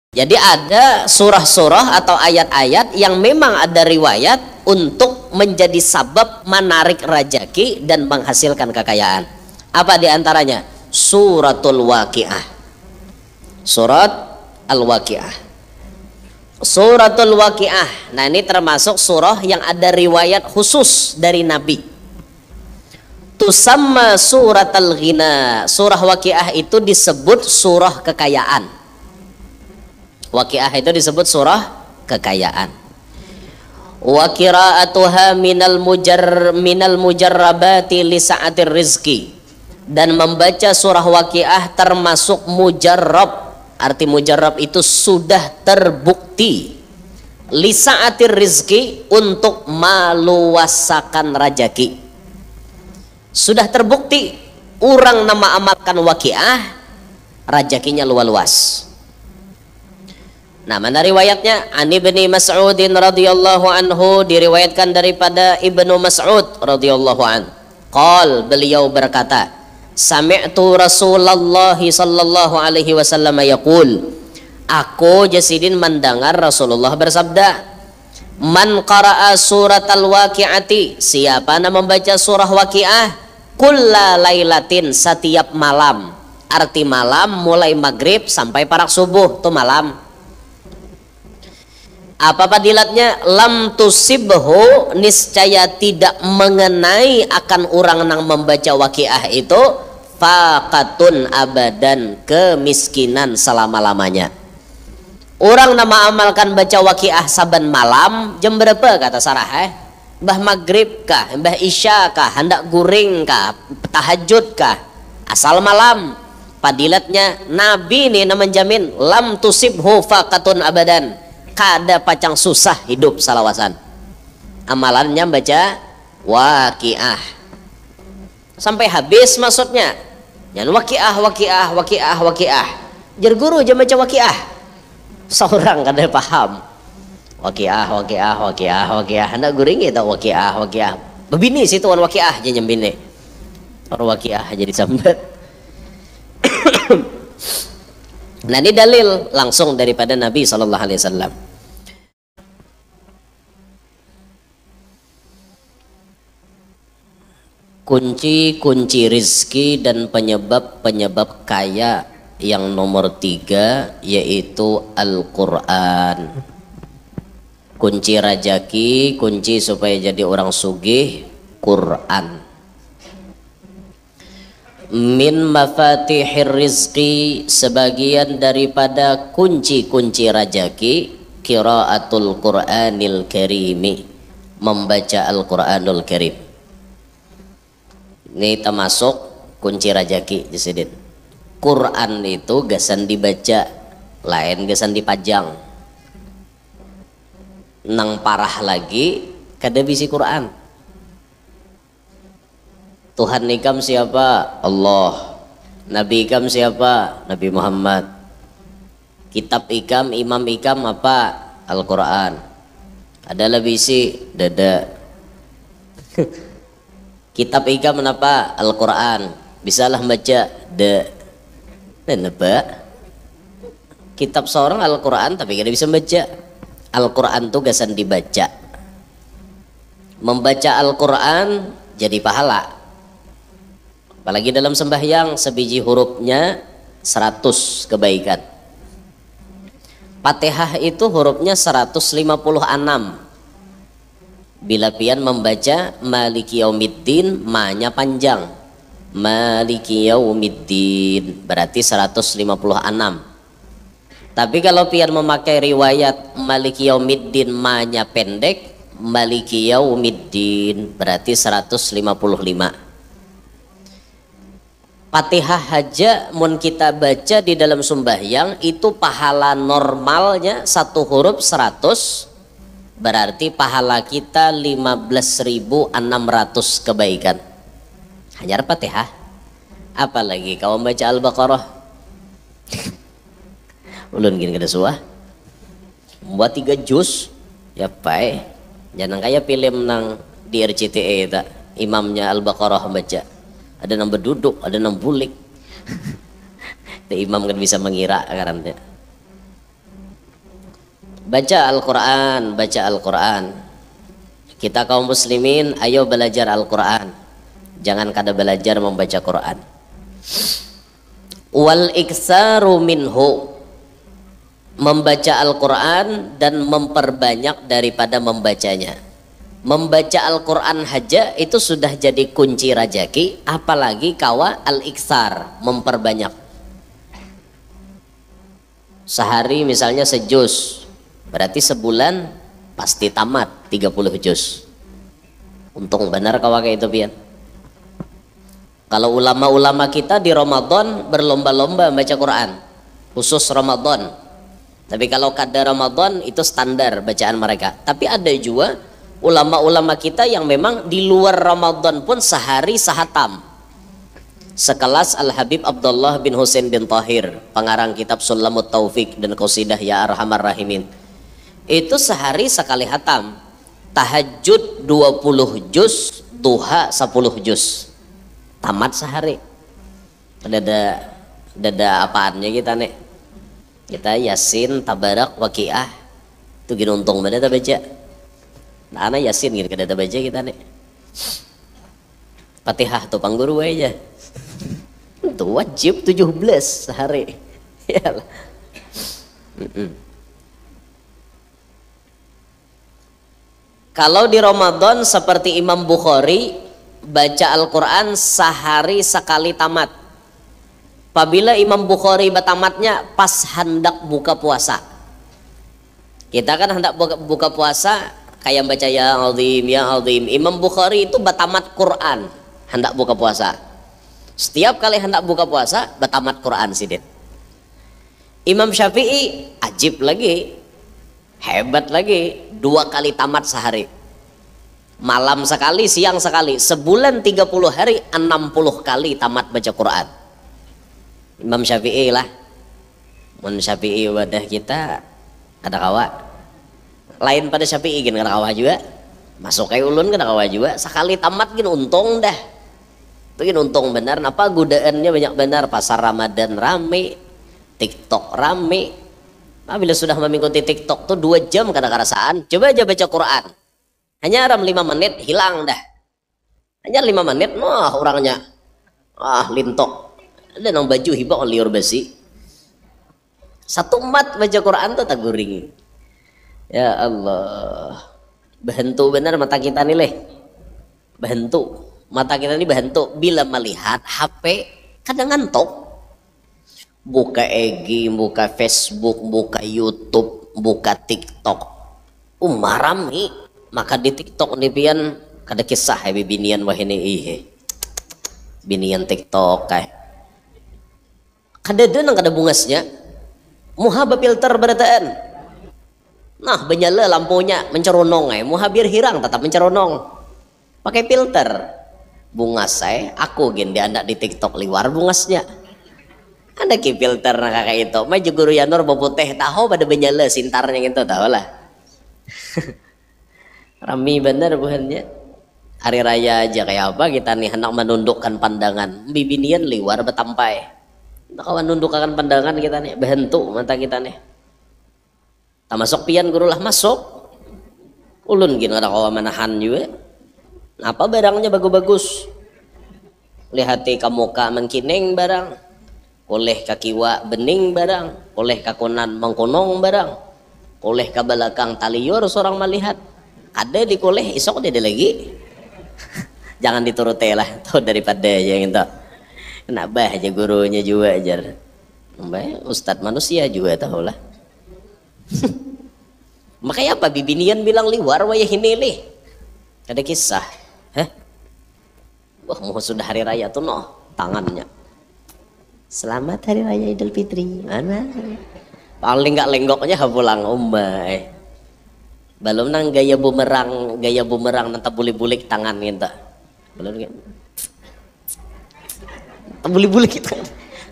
Jadi ada surah-surah atau ayat-ayat yang memang ada riwayat untuk menjadi sabab menarik rezeki dan menghasilkan kekayaan. Apa diantaranya? Suratul Waqiah. Surat Al-Waqiah. Suratul Waqiah. Nah, ini termasuk surah yang ada riwayat khusus dari Nabi. Tusamma suratul ghina. Surah Waqiah itu disebut surah kekayaan. Waqiah itu disebut surah kekayaan. Wa qira'atuha minal mujarrabati li sa'atir rizki. Dan membaca surah Waqiah termasuk mujarrab. Arti mujarrab itu sudah terbukti. Li sa'atir rizki, untuk meluasakan rezeki. Sudah terbukti orang nama amalkan Waqiah rezekinya luas. Nah, mana riwayatnya? An Ibni Mas'udin radhiyallahu anhu, diriwayatkan daripada Ibnu Mas'ud radhiyallahu an. Qal, beliau berkata, sami'tu Rasulullah sallallahu alaihi wasallam yaqul, aku Jasidin mendengar Rasulullah bersabda, man qara'a surat al-waqi'ati, siapa yang membaca surah Waqiah, kulla lailatin, setiap malam. Arti malam mulai maghrib sampai parak subuh, itu malam. Apa padilatnya? Lam tusibhu, niscaya tidak mengenai akan orang yang membaca Waqiah itu faqatun abadan, kemiskinan selama-lamanya. Orang nama amalkan baca Waqiah saban malam jam berapa kata sarah? Mbah maghrib kah, mbah isya kah, hendak guring kah, tahajud kah, asal malam. Padilatnya Nabi ini menjamin lam tusibhu faqatun abadan, kada pacang susah hidup salawasan. Amalannya baca Waqiah sampai habis, maksudnya yang Waqiah. Jar guru jam baca Waqiah, seorang kada paham. Waqiah hendak guring itu Waqiah. Bebini situ wan Waqiah jangan bini. Orang Waqiah jadi sambat. Nah, ini dalil langsung daripada Nabi sallallahu alaihi wasallam. Kunci-kunci rizki dan penyebab kaya yang nomor 3 yaitu Al-Quran. Kunci rajaki, kunci supaya jadi orang sugih, Quran. Min mafatihir rizki, sebagian daripada kunci-kunci rajaki, qiraatul Qur'anil Karimi, membaca Al-Quranul Karim. Ini termasuk kunci rajaki Jasidin. Quran itu gasan dibaca, lain gasan dipajang. Nang parah lagi kada bisi Quran. Tuhan ikam siapa? Allah. Nabi ikam siapa? Nabi Muhammad. Kitab ikam, imam ikam apa? Al-Quran. Adalah bisi dada. Kitab ikam kenapa? Al-Quran. Bisalah baca dan apa? Kitab seorang Al-Quran tapi kada bisa baca. Al-Quran tuh gasan dibaca. Membaca Al-Quran jadi pahala. Apalagi dalam sembahyang, sebiji hurufnya 100 kebaikan. Fatihah itu hurufnya 156. Bila pian membaca Maliki Yaumiddin, ma-nya panjang. Maliki Yaumiddin berarti 156. Tapi kalau pian memakai riwayat Maliki Yaumiddin, ma-nya pendek, Maliki Yaumiddin berarti 155. Fatihah aja mun kita baca di dalam sembahyang itu pahala normalnya satu huruf 100, berarti pahala kita 15.600 kebaikan. Hanya Fatihah. Apalagi kalau baca Al-Baqarah. Ulun gini kada suah. Buat 3 juz ya pae. Jangan kayak film nang di RCTI tak imamnya Al-Baqarah baca. Ada nang berduduk, ada nang bulik. Imam kan bisa mengira karena Baca Al-Quran, baca Al-Quran. Kita kaum muslimin, ayo belajar Al-Quran. Jangan kada belajar membaca Quran. Wal iktsaru minhu, membaca Al-Quran dan memperbanyak daripada membacanya. Membaca Al-Quran saja itu sudah jadi kunci rajaki, apalagi kawa al-iktsar, memperbanyak. Sehari misalnya sejuz, berarti sebulan pasti tamat 30 juz. Untung benar kawa kayak itu pian. Kalau ulama-ulama kita di Ramadan berlomba-lomba baca Quran, khusus Ramadan. Tapi kalau kada Ramadan itu standar bacaan mereka. Tapi ada juga ulama-ulama kita yang memang di luar Ramadan pun sehari sahatam. Sekelas Al-Habib Abdullah bin Husain bin Tahir, pengarang kitab Sulamut Taufik dan Qasidah Ya Arhamar Rahimin. Itu sehari sekali hatam. Tahajud 20 juz, duha 10 juz. Tamat sehari. Ada apaannya kita nih. Kita Yasin, Tabarak, Waqiah. Itu gini untung mana kita baca. Nah, anak Yasin gitu kada baca kita nih. Fatihah tuh pangguru aja. Itu wajib 17 sehari. Yalah. Kalau di Ramadan seperti Imam Bukhari baca Al-Quran sehari sekali tamat. Apabila Imam Bukhari batamatnya pas hendak buka puasa. Kita kan hendak buka puasa kayak baca ya azim ya azim. Imam Bukhari itu batamat Quran hendak buka puasa. Setiap kali hendak buka puasa batamat Quran sidin. Imam Syafi'i ajib lagi, hebat lagi, 2 kali tamat sehari. Malam sekali, siang sekali. Sebulan 30 hari 60 kali tamat baca Quran. Imam Syafi'i lah. Mun Syafi'i wadah kita ada kawa. Lain pada Syafi'i gini kada kawa juga. Masuk kayak ulun kada kawa juga. Sekali tamat gini untung dah. Itu gini untung benar. Napa godaannya banyak benar. Pasar Ramadan rame, TikTok rame. Nah, bila sudah mengikuti TikTok tuh 2 jam kada kerasaan. Coba aja baca Quran. Hanya 5 menit hilang dah. Hanya 5 menit, wah orangnya lintok. Ada nang baju hibah liur besi. 1 mat baca Quran tuh tak guring. Ya Allah, bahentu benar mata kita nih leh. Bahentu mata kita ini bahentu bila melihat HP kadang ngantuk. Buka IG, buka Facebook, buka YouTube, buka TikTok. Marami. Maka di TikTok nih pian kada kisah ya binian wahini ihe. Binian TikTok kayak. Kada nang kada bungasnya. Muha filter berataan. Nah, benyala lampunya menceronong muha biar hirang tetap menceronong. Pakai filter. Bungas aku gen dia anak di TikTok liwar bungasnya. Ada ki filter kakak itu. Maju guru Yanur bobo teh tahu pada benyala sintarnya gitu tahu lah. Rami bener buhannya. Hari raya aja kayak apa kita nih hendak menundukkan pandangan. Bibinian liwar betampai. Kawan nundukkan pandangan kita nih berhentu mata kita nih. Tak masuk pian guru lah masuk. Ulun gini ada kawan menahan juga. Apa barangnya bagus-bagus. Lihati kamuka mengkining barang. Oleh kakiwa bening barang. Oleh kakunan mengkonong barang. Oleh ke belakang taliur seorang melihat. Ada di koleh isok dia lagi. Jangan dituruti lah tuh daripada yang itu. Kenapa aja gurunya juga ajar. Ustadz manusia juga tahu lah. Makanya apa bibinian bilang liwar wayah hinili. Ada kisah. Wah mau sudah hari raya tuh tangannya. Selamat hari raya Idul Fitri. Mana? Paling nggak lenggoknya pulang umbai. Belum nang gaya bumerang nanti bulik-bulik tangan gitu. Belum kan? Bulik-bulik gitu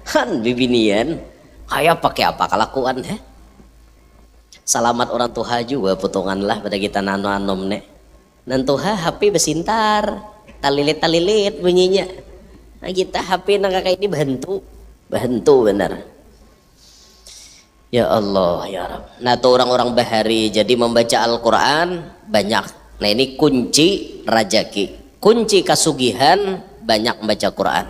kan bibinian. Kayak pakai apa kelakuan Selamat orang tua juga potongan lah pada kita nano-anom nek. Nantuha HP besintar, talilit bunyinya. Nah kita HP nang kakak ini bantu benar. Ya Allah ya Rabb. Nah tuh orang-orang bahari jadi membaca Al-Quran banyak. Nah ini kunci rajaki, kunci kasugihan, banyak membaca Quran.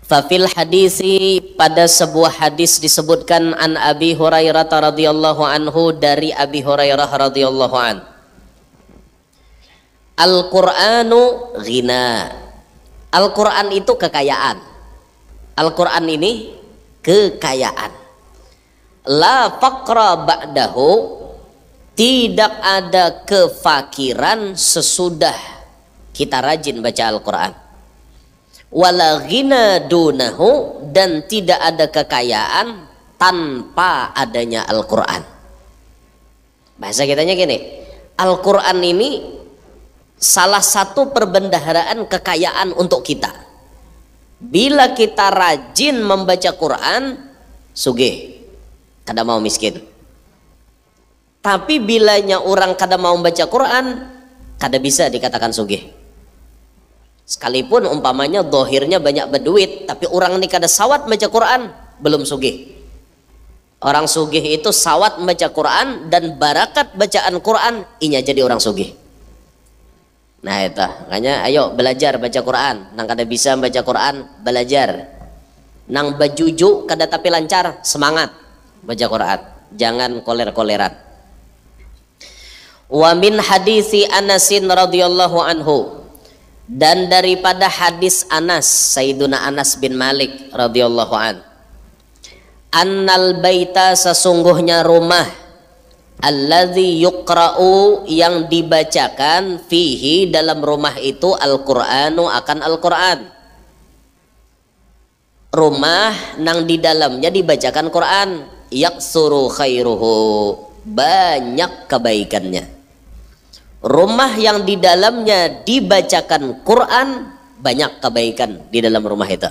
Fafil hadisi, pada sebuah hadis disebutkan an Abi Hurairah radhiyallahu anhu, dari Abi Hurairah radhiyallahu an. Al-Qur'anu ghina. Al-Quran itu kekayaan. Al-Quran ini kekayaan. La faqra ba'dahu, tidak ada kefakiran sesudah kita rajin baca Al-Quran. Wala ghina dunahu, dan tidak ada kekayaan tanpa adanya Al-Quran. Bahasa kitanya gini, Al-Quran ini salah satu perbendaharaan kekayaan untuk kita. Bila kita rajin membaca Quran, sugih, kada mau miskin. Tapi bilanya orang kada mau membaca Quran, kada bisa dikatakan sugih. Sekalipun umpamanya dohirnya banyak berduit, tapi orang ini kada sawat baca Quran, belum sugih. Orang sugih itu sawat membaca Quran, dan barakat bacaan Quran inya jadi orang sugih. Nah itu makanya ayo belajar baca Quran. Nang kada bisa baca Quran, belajar. Nang bajuju kada tapi lancar, semangat baca Quran, jangan koler-koleran. Wa min hadisi Anasin radhiyallahu anhu, dan daripada hadis Anas, Sayyiduna Anas bin Malik radhiyallahu an, annal baita, sesungguhnya rumah, alladzi yuqra'u, yang dibacakan, fihi, dalam rumah itu, Al-Qur'anu, akan Al-Qur'an. Rumah nang di dalamnya dibacakan Quran, yaksuru khairuhu, banyak kebaikannya. Rumah yang di dalamnya dibacakan Quran, banyak kebaikan di dalam rumah itu.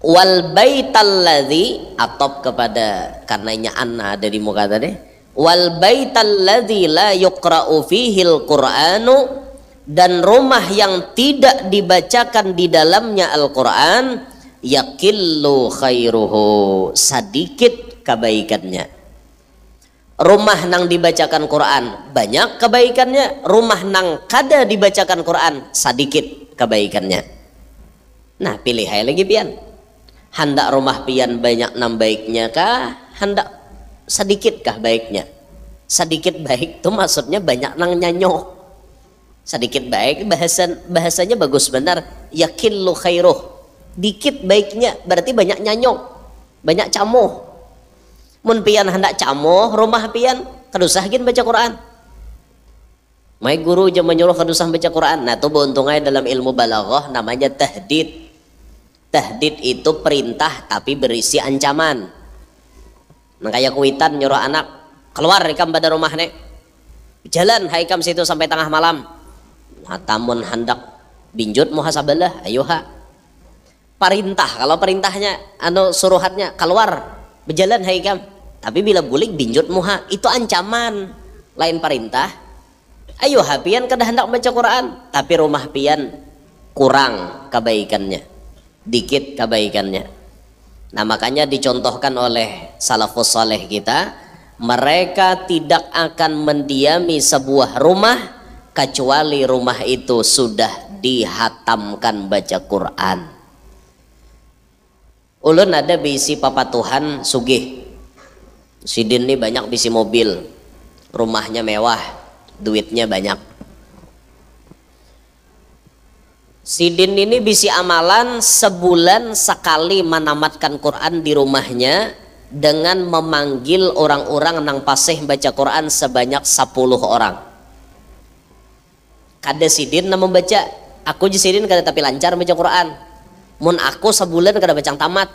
Wal baitalladzi, atop kepada karenanya anna ada di muka tadi. Wal baitalladzi la yuqra'u fihil Qur'anu, dan rumah yang tidak dibacakan di dalamnya Al-Quran, yakillu khairuhu, sedikit kebaikannya. Rumah nang dibacakan Quran banyak kebaikannya, rumah nang kada dibacakan Quran sedikit kebaikannya. Nah pilih hai lagi pian, hendak rumah pian banyak nam baiknya kah, hendak sedikit kah baiknya? Sedikit baik itu maksudnya banyak nang nyanyo. Sedikit baik bahasanya bagus benar, yakillu khairuh, dikit baiknya berarti banyak nyanyo, banyak camoh. Mun pian hendak camoh rumah pian, kadusahkin baca Quran. Mai guru je menyuruh kadusah baca Quran. Nah itu beruntungnya dalam ilmu balaghah namanya tahdid. Tahdid itu perintah tapi berisi ancaman. Nah kayak kuitan nyuruh anak, keluar ikam pada rumah nek, jalan haikam situ sampai tengah malam. Nah tamun hendak binjut muhasabalah, ayo ha. Perintah, kalau perintahnya suruhatnya keluar berjalan haikam. Tapi bila bulik binjut muha, itu ancaman, lain perintah. Ayo ha pian kada hendak baca Quran, tapi rumah pian kurang kebaikannya, dikit kebaikannya. Nah makanya dicontohkan oleh salafus saleh kita, mereka tidak akan mendiami sebuah rumah kecuali rumah itu sudah dihatamkan baca Quran. Ulun ada bisi papatuhan sugih, sidin ini banyak bisi mobil, rumahnya mewah, duitnya banyak. Sidin ini bisi amalan sebulan sekali menamatkan Quran di rumahnya dengan memanggil orang-orang nang pasih baca Quran sebanyak 10 orang. Kada sidin na membaca, aku ji sidin kada tapi lancar baca Quran. Mun aku sebulan kada bacang tamat.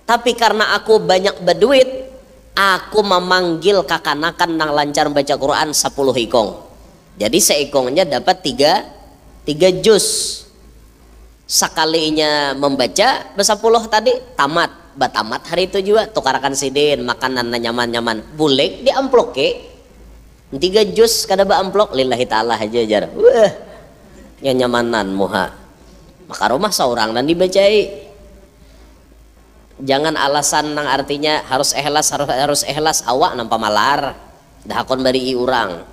Tapi karena aku banyak berduit, aku memanggil kakanakan nang lancar baca Quran 10 ikong. Jadi seikongnya dapat 3 juz. Sekalinya membaca bersapuluh tadi tamat, batamat hari itu juga tukarakan sidin makanan nyaman-nyaman bulek di amplok ke 3 juz kada ba amplok lillahi ta'ala aja jar. Wah nyamanan muha, maka rumah seorang dan dibacai. Jangan alasan nang artinya harus ikhlas awak nampak malar dah akon bari urang.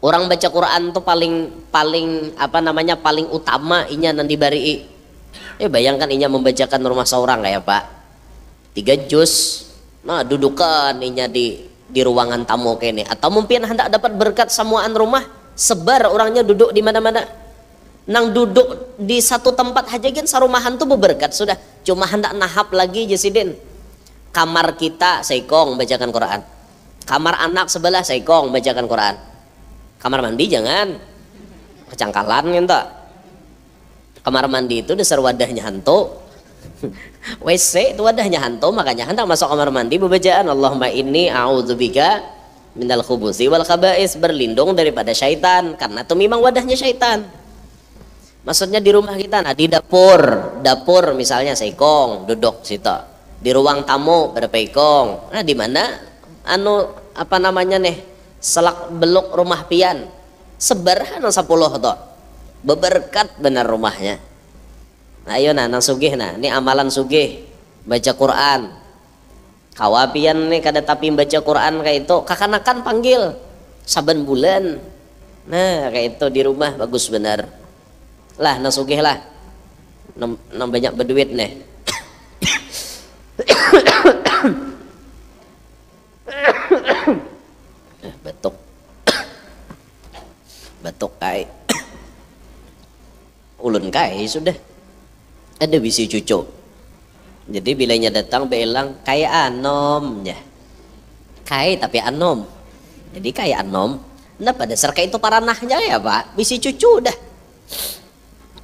Orang baca Quran tuh paling apa namanya paling utama inya nanti bari. Bayangkan inya membacakan rumah seorang kayak Pak 3 juz. Nah dudukan inya di ruangan tamu kene atau mungkin hendak dapat berkat samuan rumah sebar orangnya duduk di mana-mana. Nang duduk di satu tempat aja kan sarumahan tuh berberkat sudah. Cuma hendak nahap lagi Jasidin. Kamar kita seikong bacakan Quran. Kamar anak sebelah seikong bacakan Quran. Kamar mandi jangan kecangkalan gitu. Kamar mandi itu dasar wadahnya hantu. WC itu wadahnya hantu, makanya hendak masuk kamar mandi bacaan Allahumma inni a'udzubika minal khubusi wal khaba'is, berlindung daripada syaitan karena itu memang wadahnya syaitan. Maksudnya di rumah kita, nah di dapur misalnya seikong duduk situ, di ruang tamu berpeikong, nah di mana apa namanya nih selak beluk rumah pian sebar 10 tuh beberkat benar rumahnya. Nah ayo nang sugih ini amalan sugih baca Quran. Kawapian nih kada tapi baca Quran kayak itu kakanakan panggil saben bulan. Nah kayak itu di rumah bagus benar. Lah nang sugih lah. Nang banyak berduit nih. Batuk kai. Ulun kai sudah. Ada bisi cucu. Jadi bilanya datang bilang kayak anom ya. Kai tapi anom. Jadi kayak anom. Nah pada dasar itu paranahnya ya Pak. Bisi cucu dah.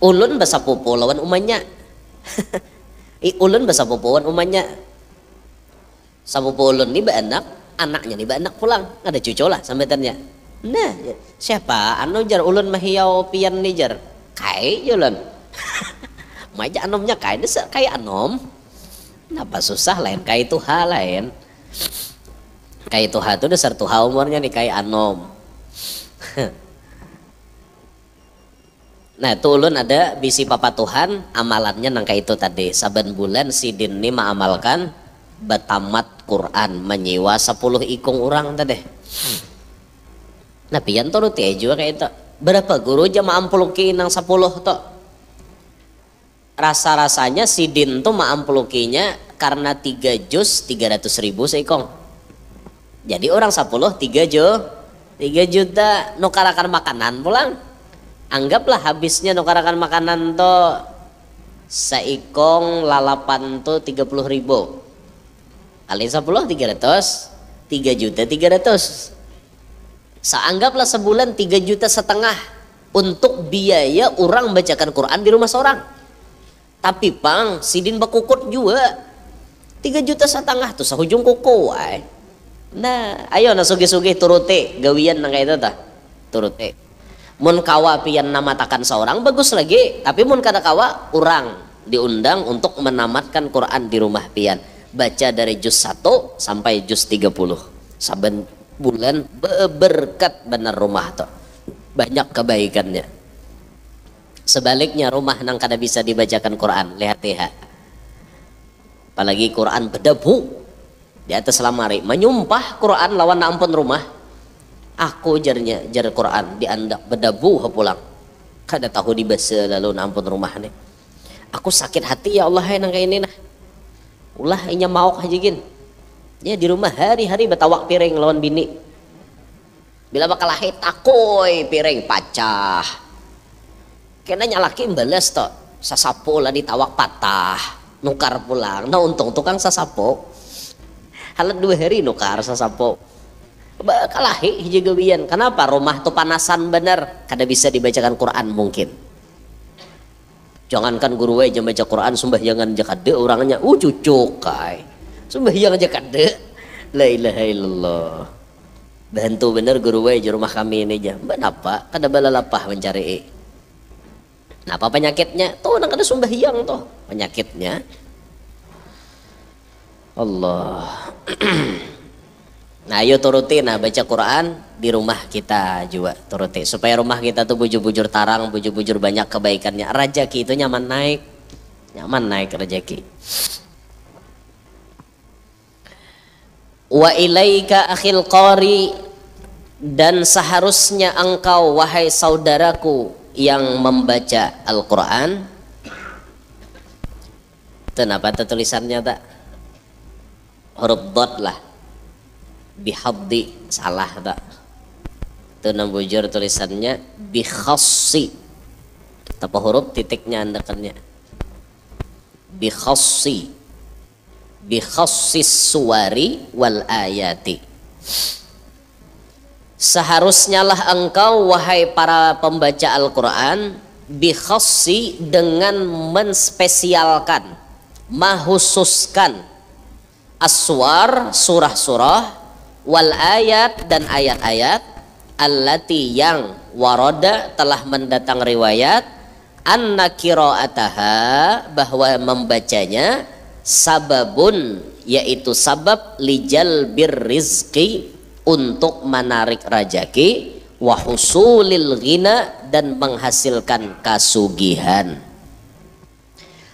Ulun bahasa pupu lawan umanya. Ulun bahasa pupu lawan umanya. Sapupu ulun ni anak, anaknya ni anak pulang. Ada cucu lah sambetannya. Nah siapa? Anu jar ulun mahiau pian ni jar. Kai ulun. Maja anomnya kai desa kayak anom. Kenapa susah lain kai tuha lain. Kai tuha itu dasar tuha umurnya nih kayak anom. Nah itu ulun ada bisi papa Tuhan amalannya nangka itu tadi saben bulan si din ini mengamalkan batamat Quran menyewa 10 ikung orang tadi. Nah pian turuti juga kayak itu. Berapa guru aja maampuluki nang 10 tuh. Rasa-rasanya si din tuh maampulukinya karena 3 juz 300.000 seikong. Jadi orang 10 3 juta nukarakan makanan pulang. Anggaplah habisnya nukarakan makanan tuh seikong lalapan tuh 30.000 kali 10 300 3 juta 300. Seanggaplah sebulan 3,5 juta untuk biaya orang bacakan Quran di rumah seorang. Tapi pang sidin bakukut juga 3,5 juta tuh sahujung kuku ay. Nah ayo na sugi-sugi turuti gawian nang kayak itu tah turuti. Mun kawa pian namatakan seorang bagus lagi, tapi mun kada kawa orang diundang untuk menamatkan Quran di rumah pian. Baca dari juz 1 sampai juz 30 saben bulan berkat benar rumah tuh. Banyak kebaikannya. Sebaliknya rumah nang kada bisa dibacakan Quran, lihat. Apalagi Quran berdebu di atas lamari, menyumpah Quran lawan ampun rumah. Aku jar Quran diandak berdebu pulang. Kada tahu dibaca lalu ampun rumah nih. Aku sakit hati ya Allah nang kayak ini nah. Ulah inya mau hajigin. Ya di rumah hari-hari betawak piring lawan bini. Bila bakal lahir takoy piring pacah. Kena nyalaki balas toh sasapo lah ditawak patah nukar pulang. Nah untung tukang sasapo halat 2 hari nukar sasapo kalahi hiji gawian. Kenapa rumah tuh panasan bener kada bisa dibacakan Quran mungkin. Jangankan guru aja baca Quran sembahyangan aja kade orangnya cucuk kai sembahyang aja kade la ilaha illallah. Bantu bener guru aja rumah kami ini aja kenapa kada balalapah mencari. Nah apa penyakitnya? Tuh nang ada sembahyang tuh penyakitnya. Allah. Nah ayo turuti nah baca Quran di rumah kita juga turuti supaya rumah kita tuh bujur-bujur tarang, bujur-bujur banyak kebaikannya. Rezeki itu nyaman naik rezeki. Wa ilaika akhil qari, dan seharusnya engkau wahai saudaraku yang membaca Al-Quran. Kenapa tulisannya tak huruf dot lah, bihaddi salah tak, itu nambujur tulisannya bikhassi, tapi huruf titiknya andakannya bikhassi, bikhassis suwari wal ayati. Seharusnya lah engkau wahai para pembaca Al-Quran bikhassi, dengan menspesialkan, menghususkan aswar, surah-surah, wal ayat, dan ayat-ayat, allati yang warada telah mendatang riwayat, anna qiraataha bahwa membacanya, sababun yaitu sabab, lijal bir rizqi untuk menarik rajaki, wa husulil ghina dan menghasilkan kasugihan.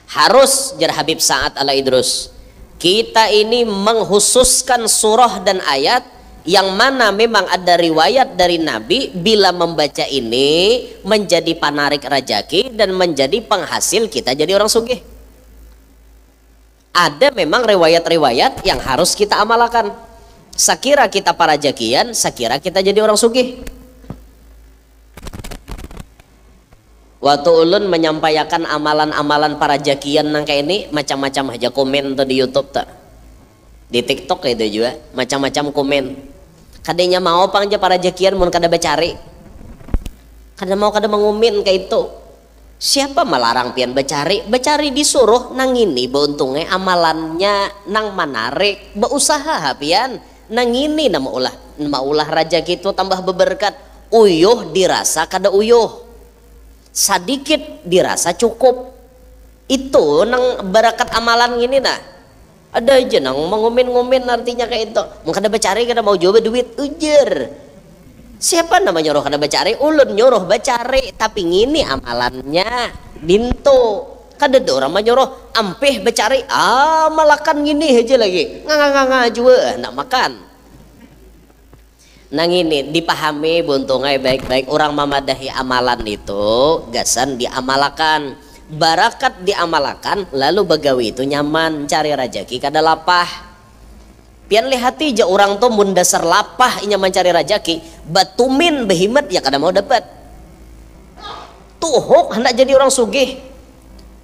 Harus jar Habib Sa'ad Al-Idrus, kita ini menghususkan surah dan ayat yang mana memang ada riwayat dari Nabi bila membaca ini menjadi penarik rajaki dan menjadi penghasil kita jadi orang sugih. Ada memang riwayat-riwayat yang harus kita amalkan. Sakira kita para jakian, sakira kita jadi orang sugih. Waktu ulun menyampaikan amalan-amalan para jakian nang kayak ini, macam-macam aja komen tuh di YouTube tak, di TikTok itu juga macam-macam komen. Kadenya mau pang aja para jakian mun kada bacari, kada mau kada mengumin kayak itu. Siapa melarang pian bacari? Bacari disuruh nang ini beuntungnya amalannya nang manarik, beusaha pian nang ini nama ulah raja gitu tambah beberkat. Uyuh dirasa kada uyuh, sedikit dirasa cukup. Itu nang barakat amalan gini nah. Ada aja nang mengumin-ngumin artinya kayak itu. Mau kada bacari kada mau coba duit ujar. Siapa namanya nyuruh kada bacari? Ulun nyuruh bacari, tapi ngini amalannya dinto. Kada ada orang menyuruh ampeh bacari, malakan gini aja lagi. Nganga juga nak makan. Nang ini dipahami buntungai baik-baik, orang memadahi amalan itu gasan diamalkan, barakat diamalkan, lalu begawi itu nyaman, cari rajaki kada lapah. Pian lihati aja orang tuh mun dasar lapah inya mencari rajaki, batumin behimat ya kada mau dapat. Tuhuk hendak jadi orang sugih.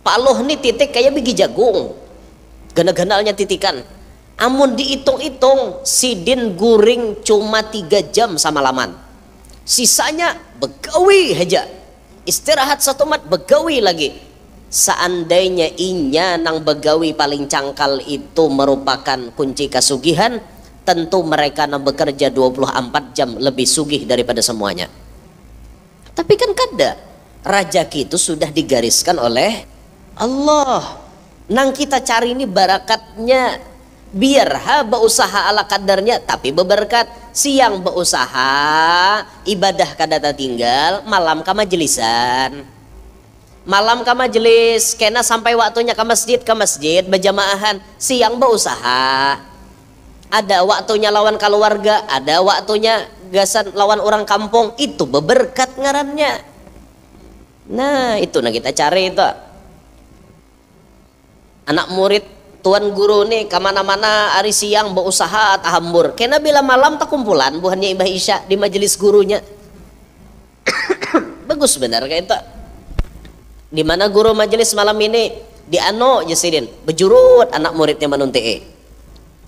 Paloh nih titik kayak biji jagung, gana-ganalnya titikan. Amun dihitung-hitung sidin guring cuma 3 jam sama laman, sisanya begawi aja, istirahat 1 mat begawi lagi. Seandainya inya nang begawi paling cangkal itu merupakan kunci kasugihan, tentu mereka nang bekerja 24 jam lebih sugih daripada semuanya. Tapi kan kada, rajaki itu sudah digariskan oleh Allah. Nang kita cari ini barakatnya, biar berusaha ala kadarnya tapi beberkat. Siang berusaha ibadah kada tinggal, malam ka majelisan, malam ka majelis, kena sampai waktunya ke masjid berjamaahan. Siang berusaha, ada waktunya lawan keluarga, ada waktunya gasan lawan orang kampung, itu beberkat ngarannya. Nah itu nah kita cari itu. Anak murid tuan guru nih kemana-mana hari siang berusaha tahambur, kena bila malam tak kumpulan buhannya ibah isya di majelis gurunya. Bagus benar kayak itu. Di mana guru majelis malam ini di ano jasidin bejurut anak muridnya manunte.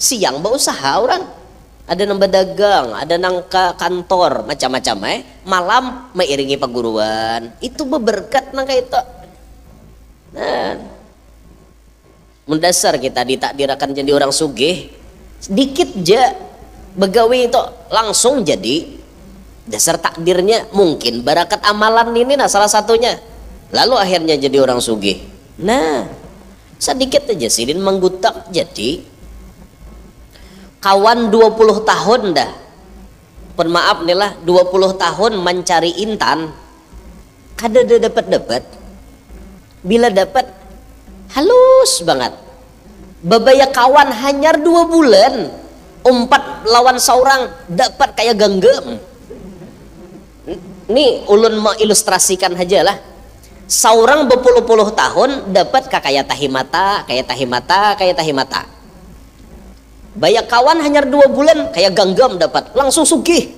Siang berusaha orang, ada nang berdagang, ada nang ke kantor macam-macam malam mengiringi perguruan. Itu beberkat nang kayak itu. Nah mendasar kita ditakdirkan jadi orang sugih, sedikit aja begawi itu langsung jadi dasar takdirnya. Mungkin barakat amalan ini nah salah satunya, lalu akhirnya jadi orang sugih. Nah sedikit aja sidin menggutak jadi kawan 20 tahun dah, pun maaf nih lah 20 tahun mencari intan kada dapat. Bila dapat halus banget, babaya kawan hanyar 2 bulan umpat lawan seorang dapat kayak genggam. Ini ulun mau ilustrasikan aja lah. Seorang berpuluh-puluh tahun dapat kayak tahimata, kayak tahimata, kayak tahimata. Banyak kawan hanya 2 bulan kayak genggam dapat langsung sugih.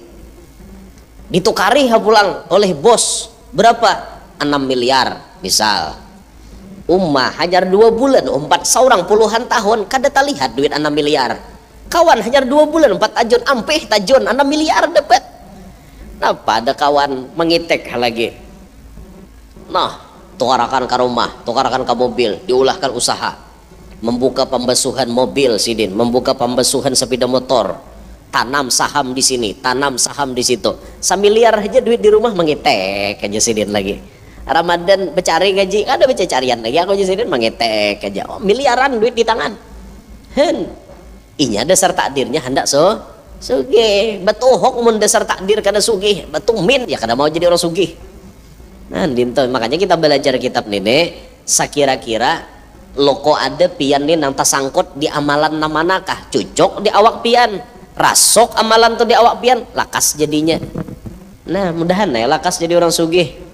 Ditukari pulang oleh bos berapa? 6 miliar misal. Ummah hajar 2 bulan 4 seorang puluhan tahun kada terlihat duit 6 miliar. Kawan hajar 2 bulan 4 tajun ampeh tajun 6 miliar dapat. Napa ada kawan mengitek lagi. Nah, tukarakan ke rumah, tukarakan ke mobil, diulahkan usaha. Membuka pembasuhan mobil sidin, membuka pembasuhan sepeda motor. Tanam saham di sini, tanam saham di situ. 1 miliar aja duit di rumah mengitek aja sidin lagi. Ramadan bercari gaji, ada baca carian lagi aku jadi mengetek aja. Oh, miliaran duit di tangan. Inya dasar takdirnya hendak sugih. Betuhok mun dasar takdir kada sugih, betumin ya kada mau jadi orang sugih. Nah, dinto makanya kita belajar kitab ini sakira-kira loko ada pian nih nang tasangkut di amalan namanakah cucok di awak pian, rasok amalan tuh di awak pian, lakas jadinya. Nah, mudahan ya lakas jadi orang sugih.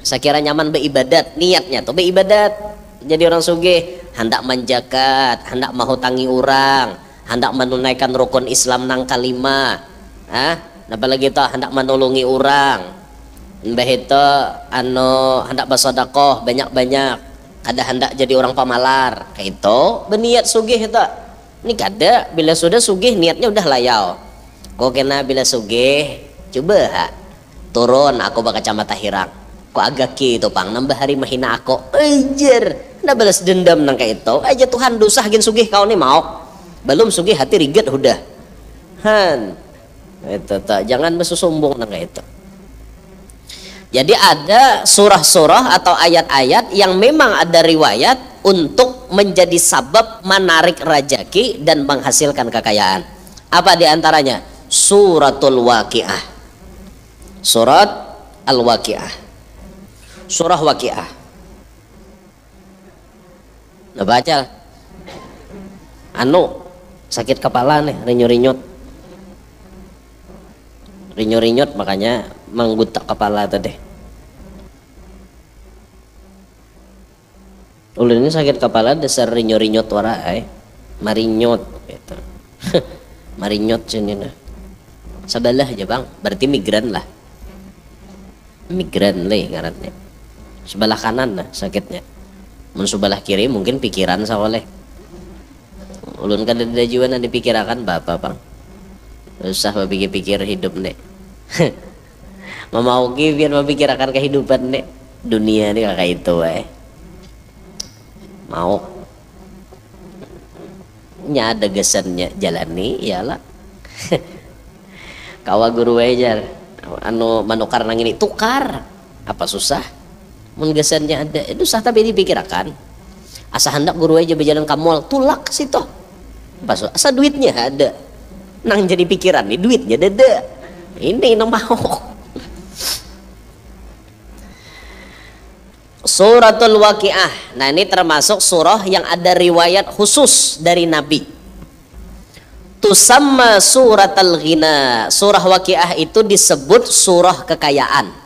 Saya kira nyaman beribadat, niatnya tuh beribadat jadi orang sugih, hendak menjakat, hendak menghutangi orang, hendak menunaikan rukun Islam nang kalima, apalagi itu hendak menolongi orang, mbah itu hendak bersedekah banyak-banyak, kada hendak jadi orang pamalar, kayak itu berniat sugih itu. Ini kada bila sudah sugih niatnya udah layau. Kok kena bila sugih coba turun aku bakal kacamata hirang. Kok agak gitu pang nambah hari mahina aku ajar ndak balas dendam nang kayak itu aja Tuhan dosa gin sugih kau nih mau belum sugih hati riget udah itu tak jangan bersusumbung nang kayak itu. Jadi ada surah-surah atau ayat-ayat yang memang ada riwayat untuk menjadi sabab menarik rajaki dan menghasilkan kekayaan. Apa diantaranya? Suratul Waqiah, surat Al-Waqiah, surah Waqiah. Nah baca sakit kepala nih, rinyut makanya menggutak kepala tadi. Ulun ini sakit kepala dasar rinyut warai marinyot gitu. Marinyot sini nah sabalah aja bang, berarti migran lah, migran leh ngarannya. Sebelah kanan nah sakitnya, mun sebelah kiri mungkin pikiran sawaleh. Ulun kan ada jiwa nanti dipikirakan bapak bang, usah berpikir-pikir hidup nek. Mama Oki biar memikirkan kehidupan nek dunia ini kayak itu mau nya ada gesannya jalani iyalah. Kawa guru aja manukar nang ini tukar apa susah mun gesannya ada itu sah tapi dipikirkan asa hendak guru aja berjalan ke mall tulak situ pas asa duitnya ada nang jadi pikiran nih duitnya dada ini nang mau. Suratul Waqiah. Nah ini termasuk surah yang ada riwayat khusus dari Nabi. Tusamma suratul ghina. Surah Waqiah itu disebut surah kekayaan.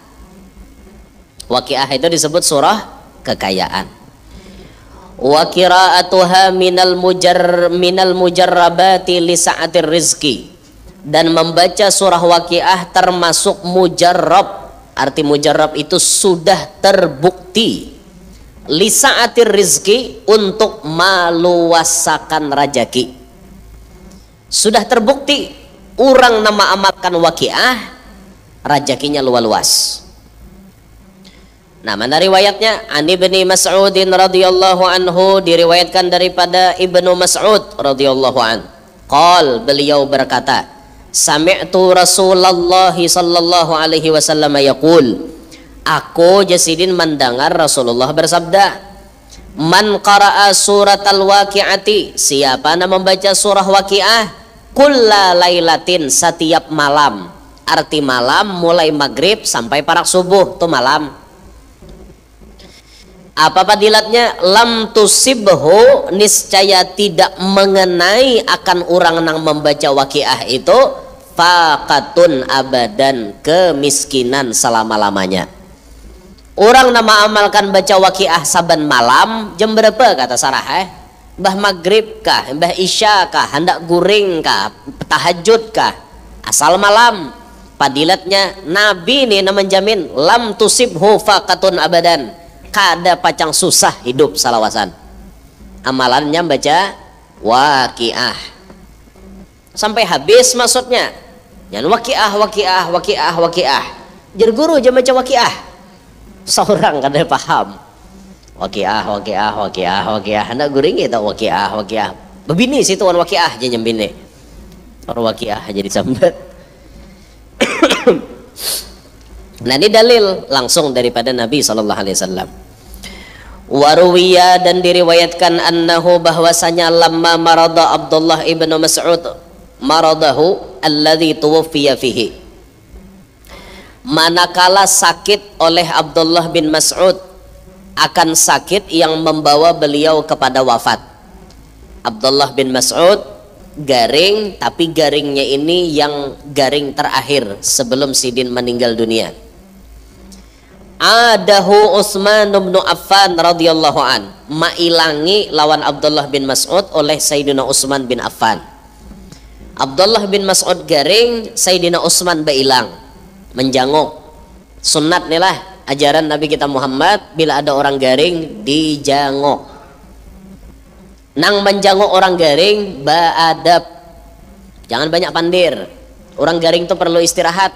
Waqiah itu disebut surah kekayaan. Wa qira'atuha minal mujarrabati li sa'atir rizki. Dan membaca surah Waqiah termasuk mujarrab. Arti mujarrab itu sudah terbukti li sa'atir rizki, untuk meluasakan rajaki. Sudah terbukti orang nama amalkan Waqiah rajakinya luas. Nah, mana riwayatnya? An Ibni Mas'udin radhiyallahu anhu, diriwayatkan daripada Ibnu Mas'ud radhiyallahu an. Qal, beliau berkata, sami'tu Rasulullah sallallahu alaihi wasallam yaqul, aku Jasidin mendengar Rasulullah bersabda, man qara'a suratal waqi'ati, siapa yang membaca surah Waqiah, kulla lailatin, setiap malam. Arti malam mulai maghrib sampai parak subuh tuh malam. Apa fadilatnya? Lam tusibhu, niscaya tidak mengenai akan orang yang membaca waqiah itu faqatun abadan, kemiskinan selama-lamanya. Orang nama amalkan baca waqiah saban malam jam berapa kata Sarah? Mbah maghrib kah, mbah isya kah, hendak guring kah, tahajud kah, asal malam. Fadilatnya Nabi ini menjamin lam tusibhu faqatun abadan, kada pacang susah hidup salawasan. Amalannya baca waqiah sampai habis maksudnya. Yang waqiah. Jar guru jangan baca waqiah. Seorang kada paham. Waqiah. Hendak guring kita waqiah. Bebini situ wan waqiah jangan bini. Orang waqiah jadi sambat. Nah ini dalil langsung daripada Nabi SAW. Waruwiya, dan diriwayatkan annahu bahwasanya lamma marada Abdullah ibn Mas'ud maradahu alladhi tuwaffiya fihi, manakala sakit oleh Abdullah bin Mas'ud akan sakit yang membawa beliau kepada wafat. Abdullah bin Mas'ud garing, tapi garingnya ini yang garing terakhir sebelum Sidin meninggal dunia. Adahu Utsman bin Affan radhiyallahu an, mailangi lawan Abdullah bin Mas'ud oleh Sayyidina Utsman bin Affan. Abdullah bin Mas'ud garing, Sayyidina Utsman bailang menjanguk. Sunnat nih lah ajaran Nabi kita Muhammad, bila ada orang garing dijanguk. Nang menjanguk orang garing baadab, jangan banyak pandir. Orang garing itu perlu istirahat,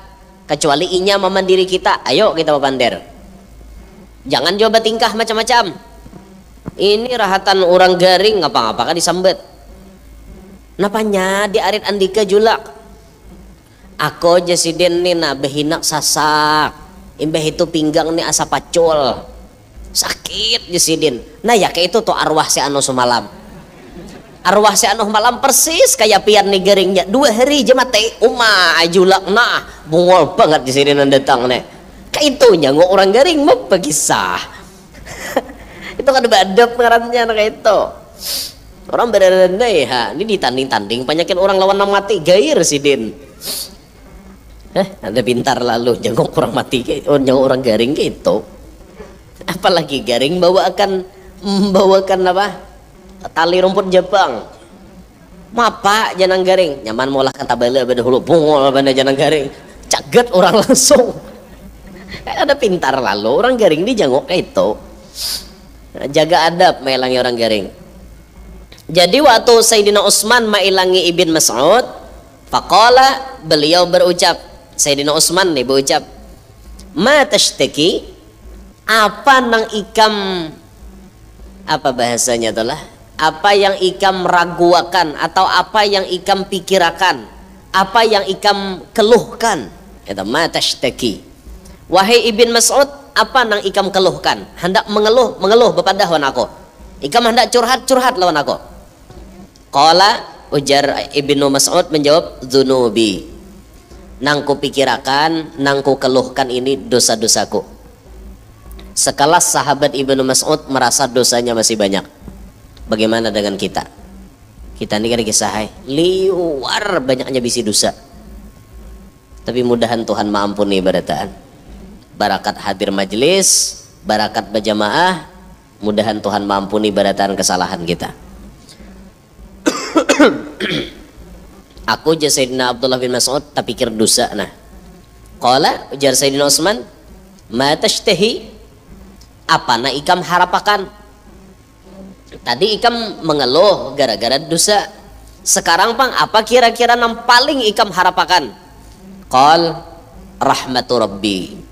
kecuali inya memandiri kita, ayo kita pandir. Jangan coba tingkah macam-macam. Ini rahatan orang garing ngapa-ngapa kan disambet. Napanya di arit andika julak. Aku jasidin nih nah behinak sasak, imbah itu pinggang nih asa pacul, sakit jasidin. Nah ya kayak itu tuh arwah si anu semalam. Arwah si anu malam persis kayak pian nih garingnya 2 hari aja mati ajulak nah bungol banget di sini datang nih kayak itunya ngok orang garing mau kisah. Itu kan badap ngarannya kayak itu orang berada ya ini ditanding-tanding penyakit orang lawan nama mati gair sidin. Anda pintar lalu jangkok orang mati jangkok orang garing gitu, apalagi garing membawakan apa tali rumput Jepang. Mapa janang garing nyaman molah kata bala pada hulu bungol pada janang garing caget orang langsung. Ada pintar lalu orang garing di jangok itu. Jaga adab mailangi orang garing. Jadi waktu Sayyidina Utsman mailangi Ibn Mas'ud, faqala, beliau berucap, Sayyidina Utsman nih berucap, ma tashtaki, apa nang ikam, apa bahasanya itulah, apa yang ikam raguakan atau apa yang ikam pikirakan, apa yang ikam keluhkan. Itu ma tashtaki. Wahai Ibn Mas'ud, apa nang ikam keluhkan? Hendak mengeluh bepadah lawan aku. Ikam hendak curhat lawan aku. Qala, ujar Ibnu Mas'ud menjawab, dzunubi. Nang ku pikirakan, nang ku keluhkan ini dosa-dosaku. Sekelas sahabat Ibnu Mas'ud merasa dosanya masih banyak. Bagaimana dengan kita? Kita ini kan kisah liwar banyaknya bisi dosa. Tapi mudahan Tuhan maampuni barataan. Barakat hadir majelis, barakat berjamaah, mudahan Tuhan maampuni barataan kesalahan kita. Aku ujar Sayyidina Abdullah bin Mas'ud tak pikir dosa nah. Qala, ujar Sayyidina Utsman, ma tashtahi, apa na ikam harapakan? Tadi ikam mengeluh gara-gara dosa. Sekarang pang apa kira-kira yang paling ikam harapakan? Qal, rahmatu rabbi.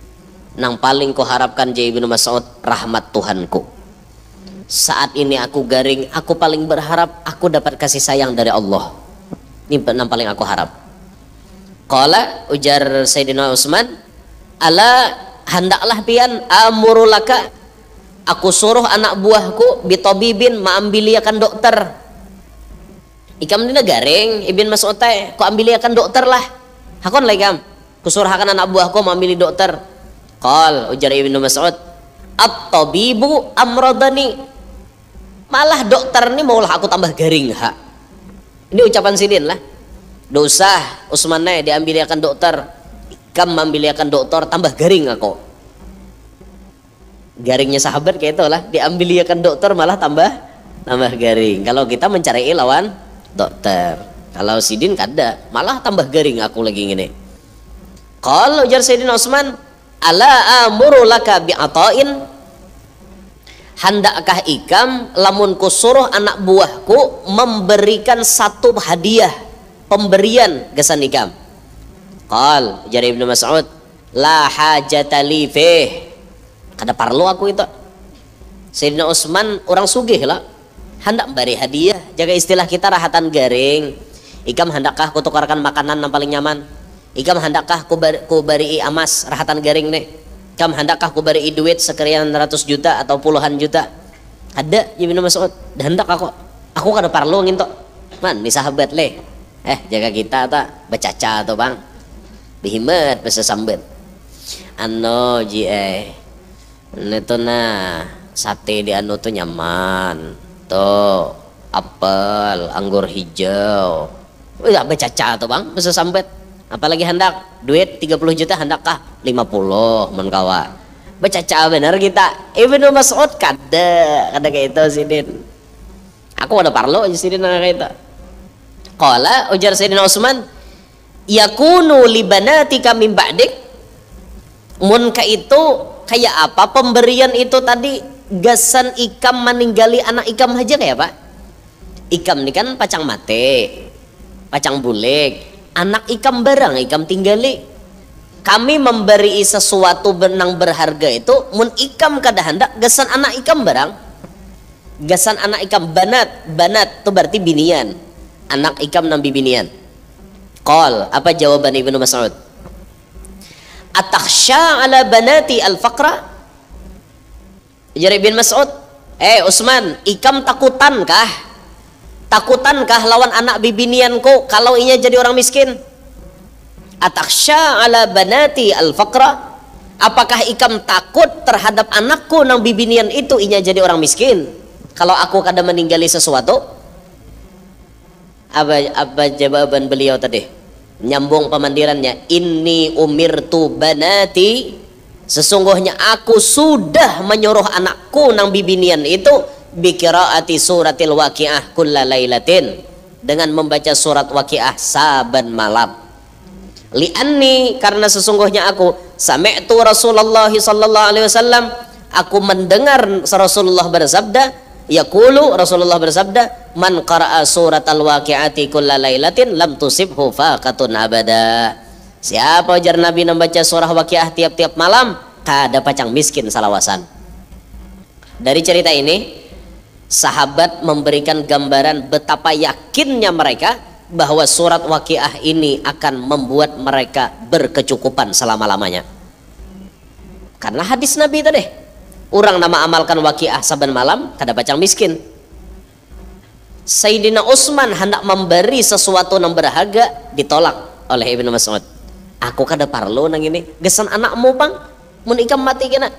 Nang paling ku harapkan Jai bin Mas'ud, rahmat Tuhanku. Saat ini aku garing, aku paling berharap aku dapat kasih sayang dari Allah. Ini yang paling aku harap. Qala, ujar Sayyidina Utsman, ala hendaklah pian amurulaka, aku suruh anak buahku bitobibin maambiliakan dokter. Ikam dina garing Ibn Mas'ud teh ku ambiliakan dokter lah. Hakon lah ikam, ku suruh akan anak buahku maambili dokter. Qal, ujar Ibnu Mas'ud, at-tabibu amradani, malah dokter ini maulah aku tambah garing ha. Ini ucapan Sidin lah. Dosa Utsman diambiliakan dokter, Ikam ambiliakan dokter tambah garing aku. Garingnya sahabat kayak itulah, diambiliakan dokter malah tambah garing. Kalau kita mencari lawan dokter, kalau Sidin kada malah tambah garing aku lagi gini. Kalau ujar Sayyidina Utsman, ala amuru laka bi'atain, handakkah ikam lamun kusuruh anak buahku memberikan satu hadiah, pemberian gesan ikam. Qal ujar Ibnu Mas'ud, la hajata li fih, kada perlu aku itu. Sayyidina Utsman orang sugih lah, hendak beri hadiah, jaga istilah kita rahatan garing. Ikam hendakkah kutukarkan makanan yang paling nyaman? Ikam hendakkah ku beri amas rahatan garing nih? Ikam hendakkah ku beri duit sekian ratus juta atau puluhan juta? Ada Ibnu Mas'ud, hendak aku kada perlu nginto. Man, ni sahabat le. Jaga kita ta bacaca tuh bang. Bihimat bahasa sambet. Ano ji neto na sate di anu tuh nyaman. Tuh apel, anggur hijau. Udah bacaca tuh bang bahasa sambet. Apalagi hendak duit 30 juta hendakkah 50 mun kawa. Bacaca bener kita. Ibnu Mas'ud kada kayak itu Sidin. Aku ada parlo aja Sidin kayak itu. Qala ujar Sayyidina Utsman, yakunu libanatika min ba'dik, mun ka itu kayak apa pemberian itu tadi, gasan ikam meninggali anak ikam aja kayak apa? Ikam ini kan pacang mate, pacang bulik, anak ikam barang ikam tinggali. Kami memberi sesuatu benang berharga itu mun ikam kada hendak gasan anak ikam barang, gasan anak ikam banat itu berarti binian, anak ikam nambi binian. Qal, apa jawaban Ibnu Mas'ud? Atakhsha ala banati al-faqra? Jadi Ibnu Mas'ud, Utsman, ikam takutankah lawan anak bibinianku kalau inya jadi orang miskin? Atakhsha ala banati al-faqra? Apakah ikam takut terhadap anakku nang bibinian itu inya jadi orang miskin kalau aku kada meninggali sesuatu? Apa jawaban beliau tadi? Nyambung pemandirannya, inni umirtu banati, sesungguhnya aku sudah menyuruh anakku nang bibinian itu biqiraati suratil waqiah kullalailatin, dengan membaca surat waqiah saban malam. Li'anni, karena sesungguhnya aku sami'tu Rasulullah sallallahu alaihi wasallam, aku mendengar Rasulullah bersabda, yaqulu, Rasulullah bersabda, man qara'a suratal waqi'ati kullalailatin lam tusibhu faqatun abada. Siapa ujar Nabi membaca surah waqiah tiap-tiap malam, kada pacang miskin salawasan. Dari cerita ini sahabat memberikan gambaran betapa yakinnya mereka bahwa surat waqiah ini akan membuat mereka berkecukupan selama-lamanya. Karena hadis Nabi tadi, orang nama amalkan waqiah saban malam kada pacang miskin. Sayyidina Utsman hendak memberi sesuatu yang berharga, ditolak oleh Ibnu Mas'ud. Aku kada parlo nang ini, gesan anakmu bang, mun ikam mati kena.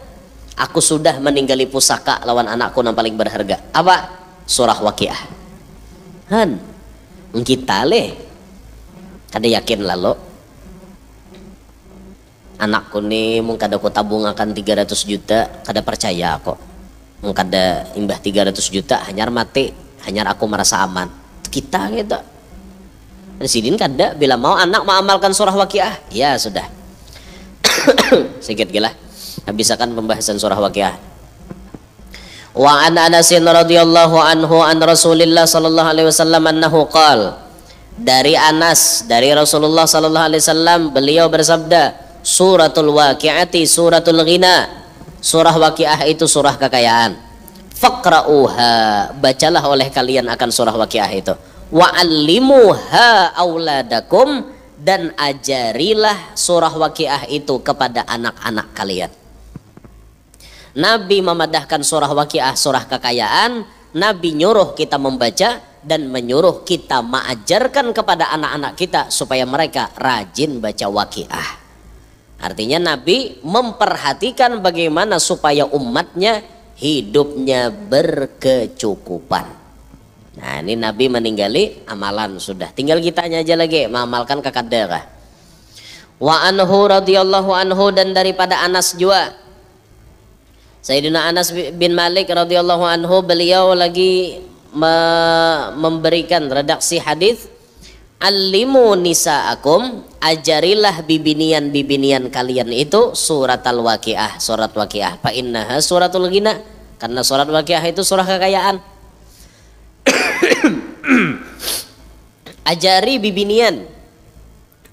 Aku sudah meninggali pusaka lawan anakku yang paling berharga. Apa? Surah waqiah. Han, kita leh kada yakin lalu. Anakku nih mung kada ku tabung akan 300 juta, kada percaya kok. Mung kada imbah 300 juta hanyar mati, hanyar aku merasa aman. Kita gitu. Sidin kada bila mau anak mengamalkan surah waqiah, ya sudah. Sedikit gila. Habiskan pembahasan surah waqiah. Wa an Anas radhiyallahu anhu an Rasulillah sallallahu alaihi wasallam annahu qala, dari Anas dari Rasulullah sallallahu alaihi wasallam beliau bersabda, suratul waqi'ati suratul ghina, surah waqiah itu surah kekayaan. Faqra'uha, bacalah oleh kalian akan surah waqiah itu. Wa'allimuha auladakum, dan ajarilah surah waqiah itu kepada anak-anak kalian. Nabi memadahkan surah waqiah surah kekayaan, Nabi nyuruh kita membaca dan menyuruh kita mengajarkan kepada anak-anak kita supaya mereka rajin baca waqiah. Artinya Nabi memperhatikan bagaimana supaya umatnya hidupnya berkecukupan. Nah ini Nabi meninggali amalan sudah. Tinggal kitanya aja lagi mengamalkan kekadara. Wa anhu radhiyallahu anhu, dan daripada Anas juga. Sayyidina Anas bin Malik radhiyallahu anhu, beliau lagi memberikan redaksi hadis. Alimu nisaakum, ajarilah bibinian-bibinian kalian itu surat al-waqiah, surat waqiah. Fa innaha suratul ghina, karena surat waqiah itu surah kekayaan. Ajari bibinian.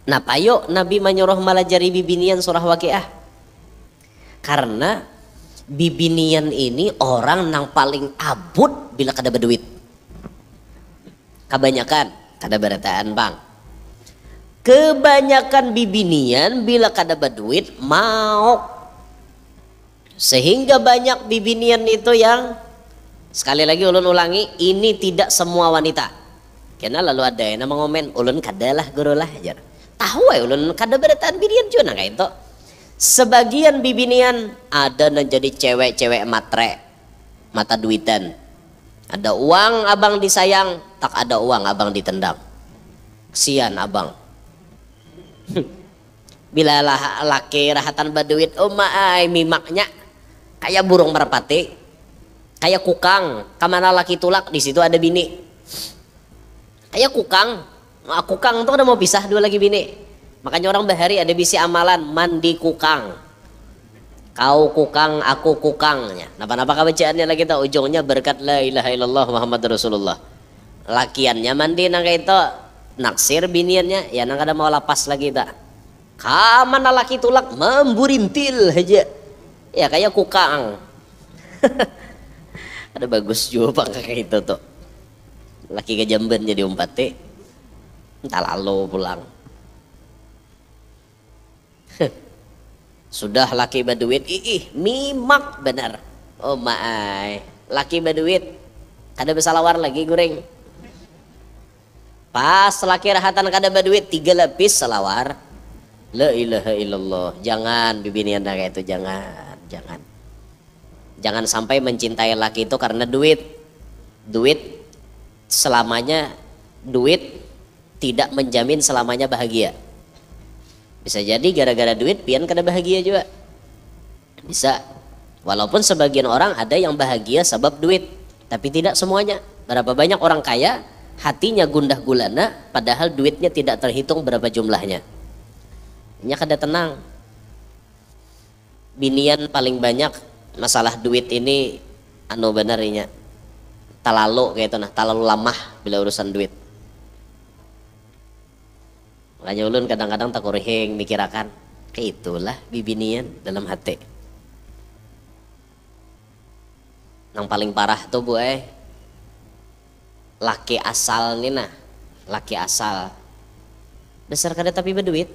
Nah payo Nabi menyuruh melajari bibinian surah waqiah, karena bibinian ini orang yang paling abut bila kada berduit. Kebanyakan kada berataan bang, kebanyakan bibinian bila kada berduit mau, sehingga banyak bibinian itu yang, sekali lagi ulun ulangi, ini tidak semua wanita. Karena lalu ada yang nama ngomen ulun kada lah guru lah aja, tahu ya ulun kada berataan bibinian juga kayak itu. Sebagian bibinian ada yang jadi cewek-cewek matre, mata duitan. Ada uang abang disayang, tak ada uang abang ditendang. Kesian abang. Bila laki rahatan baduit, oh maai mimaknya kayak burung merpati, kayak kukang. Kamana laki tulak, di situ ada bini. Kayak kukang. Nah, kukang tuh udah mau pisah dua lagi bini. Makanya orang bahari ada bisi amalan mandi kukang. Kau kukang, aku kukangnya. Napa-napa kebacaannya lagi tak ujungnya berkat la ilaha illallah Muhammad Rasulullah. Lakiannya mandi nang itu naksir biniannya, ya nang kada mau lapas lagi tak. Kamana laki tulak memburintil aja. Ya kayak kukang. Ada bagus juga bang kayak itu tuh. Laki ke Jamban jadi umpati. Entah lalu pulang. Sudah laki baduit, mimak benar. Oh maai, laki baduit kada bersalawar lagi goreng. Pas laki rahatan kada baduit 3 lapis salawar. La ilaha illallah. Jangan bibinian kayak itu, jangan sampai mencintai laki itu karena duit. Duit selamanya, duit tidak menjamin selamanya bahagia. Bisa jadi gara-gara duit pian kada bahagia juga. Bisa. Walaupun sebagian orang ada yang bahagia sebab duit, tapi tidak semuanya. Berapa banyak orang kaya hatinya gundah gulana padahal duitnya tidak terhitung berapa jumlahnya. Nya kada tenang. Binian paling banyak masalah duit ini anu benarnya. Talalu kayak itu nah, talalu lamah bila urusan duit. Makanya ulun kadang-kadang tak kurihing mikirakan, kayak itulah bibinian dalam hati. Yang paling parah tuh bu laki asal nih nah, laki asal besar kada tapi berduit.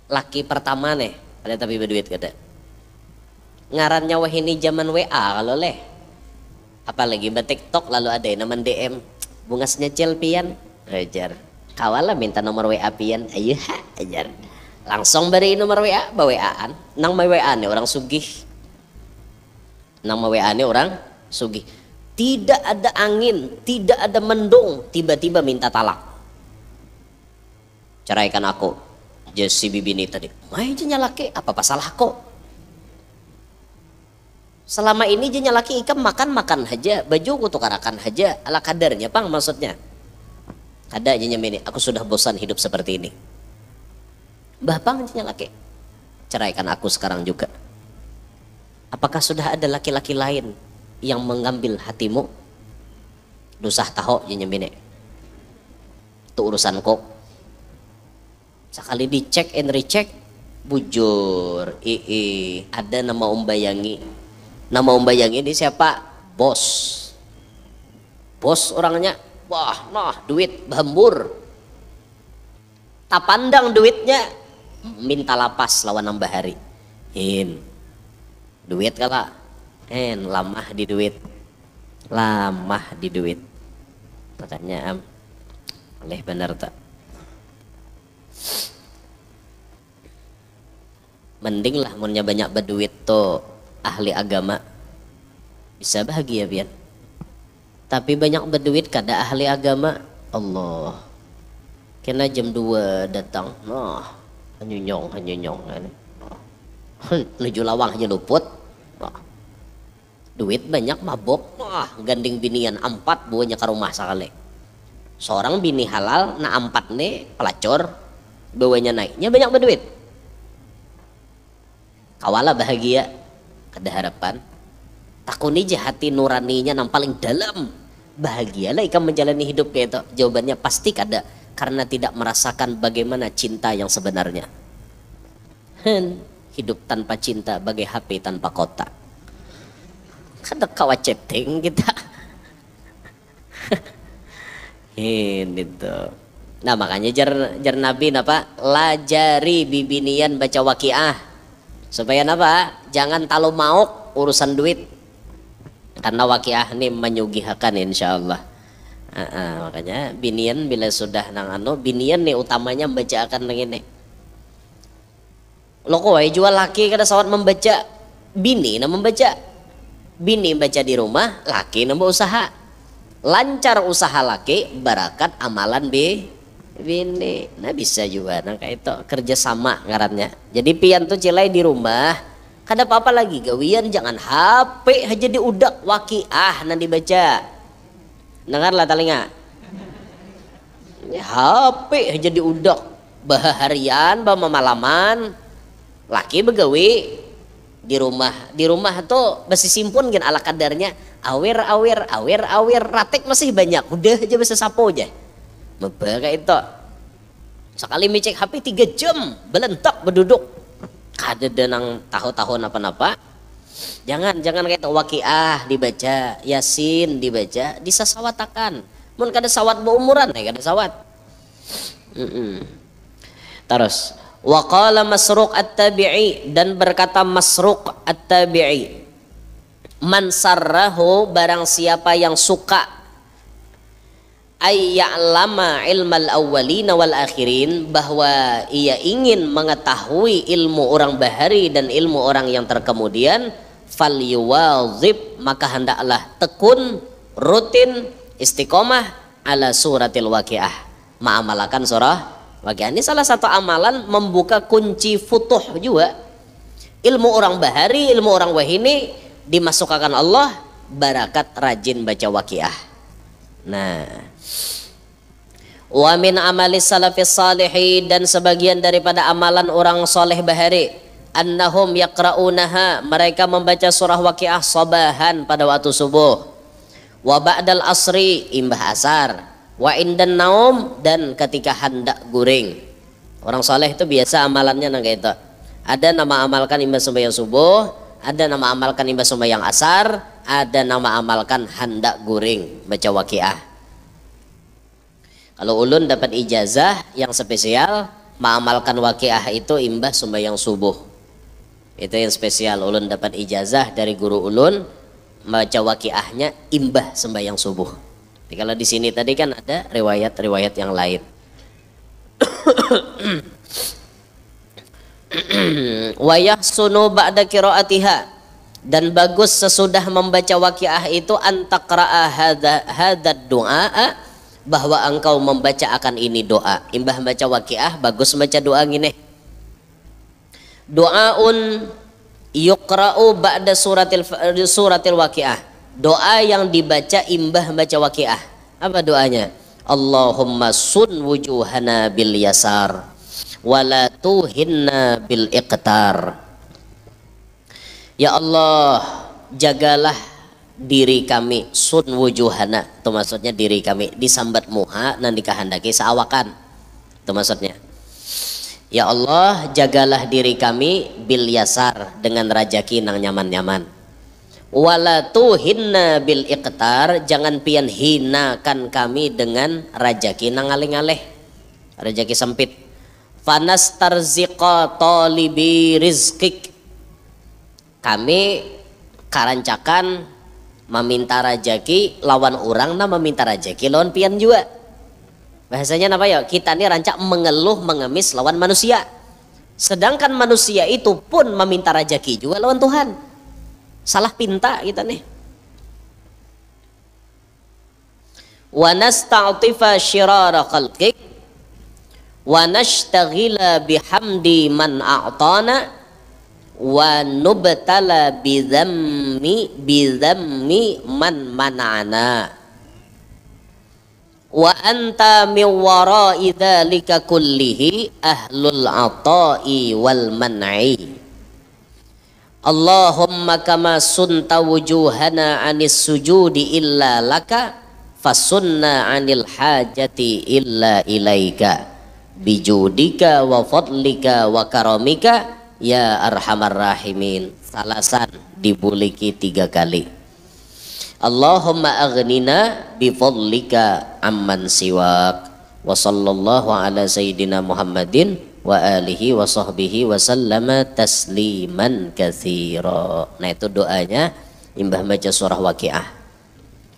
Laki pertama nih ada tapi berduit kada. Ngarannya wah ini zaman WA kalau leh. Apalagi ba TikTok lalu ada yang naman DM bungasnya celpian ajar. Kawalah minta nomor WA pian, ayo ajar. Langsung beri nomor WA, WA-an. Nang may WA nih orang sugih. Nang may WA nih orang sugih. Tidak ada angin, tidak ada mendung, tiba-tiba minta talak. Ceraikan aku. Jesi bibini tadi. Mai jenya laki, apa pasalah kok? Selama ini jenya laki ikam makan aja, baju kutukarakan aja, ala kadarnya pang maksudnya. Ada aja ini, aku sudah bosan hidup seperti ini. Bapang aja laki, ceraikan aku sekarang juga. Apakah sudah ada laki-laki lain yang mengambil hatimu? Dusah tahu aja ini. Itu urusan kok. Sekali dicek and recheck, bujur, ada nama Bayangi. Nama Bayangi ini siapa? Bos. Bos orangnya. Wah, nah duit bambur. Tak pandang duitnya, minta lapas lawan nambah hari. Duit kala, lamah di duit, Makanya oleh benar tak. Mending lah munnya banyak berduit tuh ahli agama bisa bahagia pian. Tapi banyak berduit kada ahli agama, Allah kena jam 2 datang, nah hanyunyong nuju lawang aja luput, nah, duit banyak mabok, wah gandeng binian 4 buahnya ke rumah sekali. Seorang bini halal na 4 nih pelacur bawanya naiknya banyak berduit. Kawala bahagia ada harapan. Takuni hati nuraninya yang paling dalam bahagialah ikan menjalani hidup kayak itu. Jawabannya pasti kada, karena tidak merasakan bagaimana cinta yang sebenarnya. Hidup tanpa cinta bagai HP tanpa kotak. Kada kawa chatting kita. Ini tuh. Nah makanya jar Nabi napa lajari bibinian baca waqiah supaya napa jangan talu mauk urusan duit, karena waqiah ini menyugihakan insyaallah. Makanya binian bila sudah nang binian nih utamanya membaca akan begini. Lo kok jual laki kada sawat membaca, bini na membaca. Bini baca di rumah, laki nambah usaha. Lancar usaha laki, barakat amalan bini. Nah bisa juga nah kayak itu kerja sama ngarannya. Jadi pian tuh cilai di rumah kada apa-apa lagi gawian, jangan HP aja diudak waqiah nanti baca. Dengar lah telinga. HP aja diudak baharian malaman. Laki begawi di rumah tuh masih simpun gen ala kadarnya, awir ratek masih banyak, udah aja bisa sapo aja. Mebaka itu sekali micek HP 3 jam belentak berduduk kada denang tahu-tahu apa-apa. Jangan kayak waqiah dibaca, yasin dibaca, disasawatakan. Mun kada sawat beumuran kada sawat. Terus waqala Masruq at-Tabi'i, dan berkata Masruq at-Tabi'i, man sarrahu barang siapa yang suka ayya'lama ilmal awwalina wal akhirin, bahwa ia ingin mengetahui ilmu orang bahari dan ilmu orang yang terkemudian, falyuwazib maka hendaklah tekun rutin istiqomah ala suratil waqiah, mengamalkan surah waqiah. Ini salah satu amalan membuka kunci futuh juga. Ilmu orang bahari, ilmu orang wahini dimasukkan Allah barakat rajin baca waqiah. Nah, wa min amali salafis salihin, dan sebagian daripada amalan orang soleh bahari, annahum yaqra'unaha, mereka membaca surah waqiah sabahan pada waktu subuh, wa ba'dal asri imbah asar, wa indan naum, dan ketika hendak guring. Orang soleh itu biasa amalannya nang kayak itu. Ada nama amalkan imbah sembahyang subuh, ada nama amalkan imbah sembahyang asar, ada nama amalkan hendak guring baca waqiah. Kalau ulun dapat ijazah yang spesial mengamalkan waqiah itu imbah sembahyang subuh. Itu yang spesial, ulun dapat ijazah dari guru ulun baca waqiahnya imbah sembahyang subuh. Jadi kalau di sini tadi kan ada riwayat-riwayat yang lain. Wa yahsunu ba'da qiraatiha, dan bagus sesudah membaca waqiah itu antaqra'a hadza du'a, bahwa engkau membaca akan ini doa. Imbah baca waqiah bagus baca doa gini. Doaun yuqra'u ba'da suratil waqiah. Doa yang dibaca imbah baca waqiah. Apa doanya? Allahumma sun wujuhana bil yasar wala tuhinna bil iqtar. Ya Allah, jagalah diri kami, sun wujuhana itu maksudnya diri kami, disambat muha nan dikahandaki seawakan itu maksudnya. Ya Allah, jagalah diri kami bil yasar, dengan rajaki nang nyaman-nyaman, wala tuhinna bil iqtar, jangan pian hinakan kami dengan rajaki nang ngalih-ngalih, rajaki sempit. Fanastarziqa talibi rizqik, kami karancakan meminta rajaki lawan orang na meminta rajaki lawan pian juga. Bahasanya apa ya, kita ini rancak mengeluh mengemis lawan manusia. Sedangkan manusia itu pun meminta rezeki juga lawan Tuhan. Salah pinta kita nih. Wa nasta'tifa syirara khalqik wa nashtaghila bihamdi man a'tana wa nubtala bidhammi man mana'ana wa anta min wara'i dzalika kullihi ahlul ata'i wal man'i. Allahumma kama sunta wujuhana anis sujudi illa laka fasunna anil hajati illa ilaika bijudika wa fadlika wa karamika ya arhamar rahimin. Salasan dibuliki 3 kali. Allahumma aghnina bifadlika amman siwak wa sallallahu ala sayyidina Muhammadin wa alihi wa sahbihi wa sallama tasliman katsira. Nah itu doanya imbah baca surah Waqiah.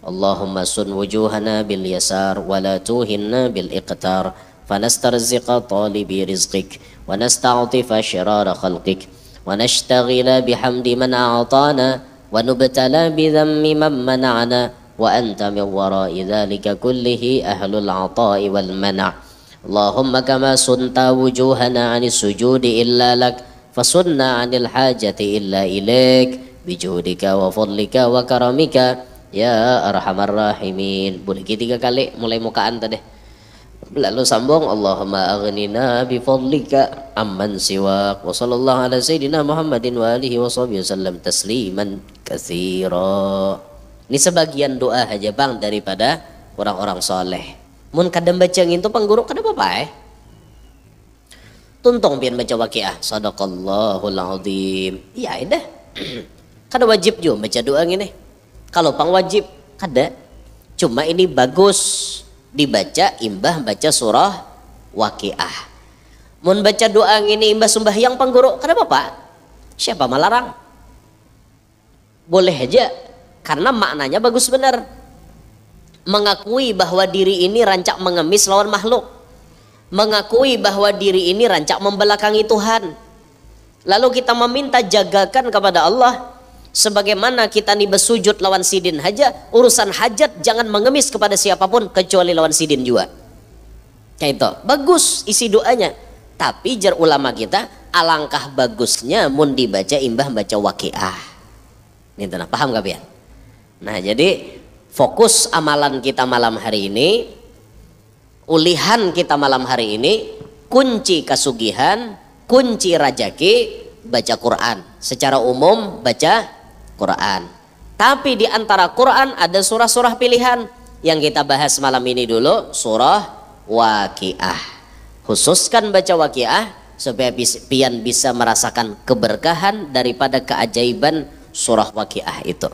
Allahumma sun wujuhana bil yasar wa la tuhinna bil iqtar fanastarziqa talibi rizqik wa nasta'tifa syirara khalqik wa nashtaghila bihamdi man a'tana wa nubtala bidhammi man mana'ana wa anta min wara'i dhalika kullihi ahlul ata'i wal mana'. Allahumma kama sunta wujuhana 'anis sujudi illa lak fasunna 'anil hajati illa ilaik bijudika wa fadlika wa karamika ya arhamar rahimin. Boleh 3 kali mulai mukaan tadi. Lalu sambung Allahumma aghnina bi fadlika amman siwak wa sallallahu ala sayyidina Muhammadin wa alihi wa sahbihi wasallam tasliman katsira. Ini sebagian doa aja Bang daripada orang-orang soleh. Mun kadang baca itu pangguru kada apa-apa Tuntong pian baca Waqiah. Sadaqallahul azim. Iya dah. Kada wajib juga baca doa ini. Kalau pang wajib kada. Cuma ini bagus dibaca imbah baca surah Waqiah. Mun baca doa ini imbah sembahyang pangguru kada apa-apa. Siapa melarang? Boleh aja karena maknanya bagus benar. Mengakui bahwa diri ini rancak mengemis lawan makhluk. Mengakui bahwa diri ini rancak membelakangi Tuhan. Lalu kita meminta jagakan kepada Allah. Sebagaimana kita nih bersujud lawan sidin haja, urusan hajat jangan mengemis kepada siapapun kecuali lawan sidin juga. Kayak itu bagus isi doanya. Tapi jar ulama kita alangkah bagusnya mun dibaca imbah baca Waqiah. Ini tenang, paham gak pian? Nah jadi fokus amalan kita malam hari ini, ulihan kita malam hari ini, kunci kasugihan, kunci rajaki baca Quran. Secara umum baca Quran. Tapi di antara Quran ada surah-surah pilihan. Yang kita bahas malam ini dulu surah Waqiah. Khususkan baca Waqiah supaya pian bisa merasakan keberkahan daripada keajaiban surah Waqiah itu.